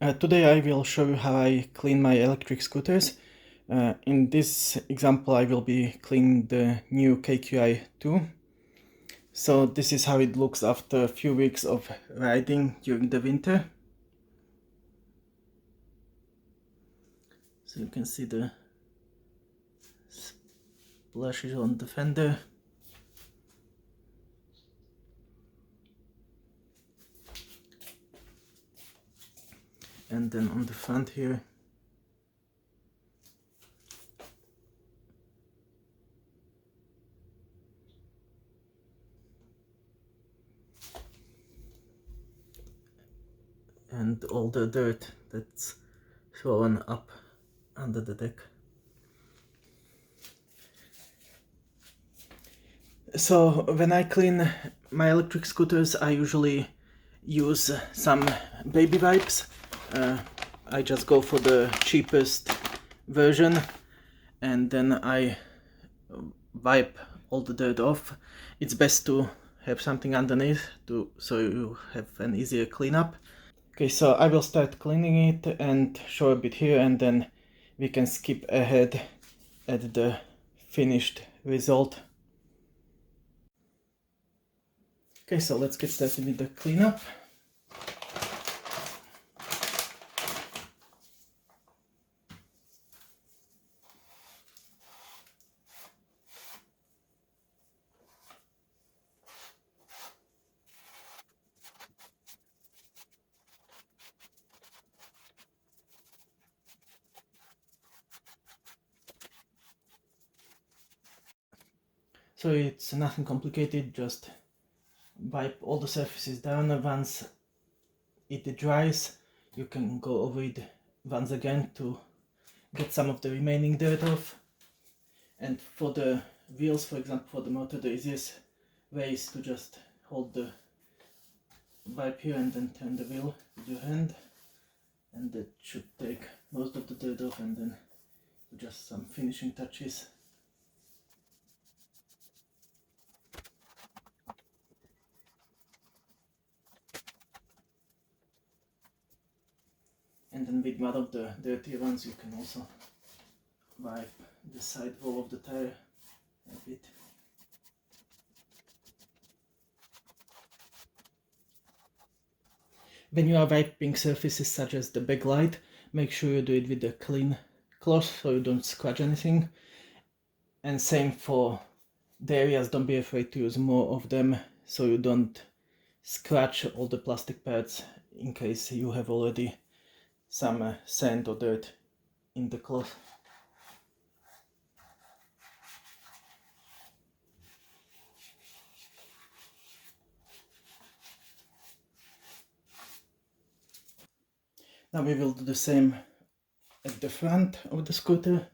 Today I will show you how I clean my electric scooters. In this example I will be cleaning the NIU KQi2. So this is how it looks after a few weeks of riding during the winter. So you can see the splashes on the fender. And then on the front here. And all the dirt that's thrown up under the deck. So when I clean my electric scooters, I usually use some baby wipes. I just go for the cheapest version and then I wipe all the dirt off. It's best to have something underneath so you have an easier cleanup. Okay, so I will start cleaning it and show a bit here, and then we can skip ahead at the finished result. Okay, so let's get started with the cleanup. So it's nothing complicated, just wipe all the surfaces down. Once it dries, you can go over it once again to get some of the remaining dirt off. And for the wheels, for example, for the motor, the easiest way is to just hold the wipe here and then turn the wheel with your hand, and that should take most of the dirt off, and then just some finishing touches. And then with one of the dirty ones you can also wipe the side wall of the tire a bit. When you are wiping surfaces such as the backlight, make sure you do it with a clean cloth so you don't scratch anything. And same for the areas, don't be afraid to use more of them so you don't scratch all the plastic pads in case you have already some sand or dirt in the cloth. Now we will do the same at the front of the scooter.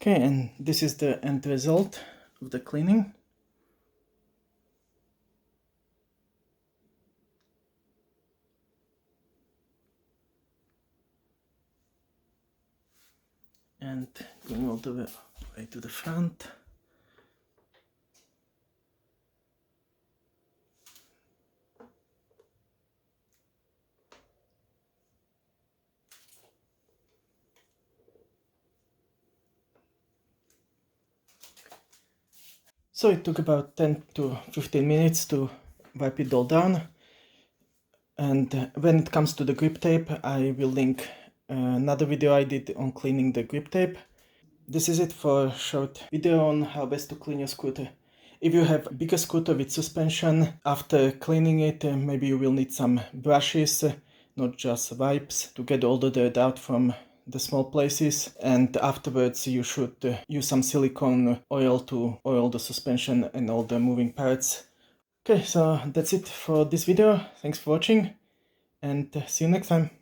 Okay, and this is the end result of the cleaning. And going all the way to the front. So it took about 10 to 15 minutes to wipe it all down. And when it comes to the grip tape, I will link another video I did on cleaning the grip tape. This is it for a short video on how best to clean your scooter. If you have a bigger scooter with suspension, after cleaning it, maybe you will need some brushes, not just wipes, to get all the dirt out from the small places, and afterwards you should use some silicone oil to oil the suspension and all the moving parts. Okay, so that's it for this video. Thanks for watching, and see you next time.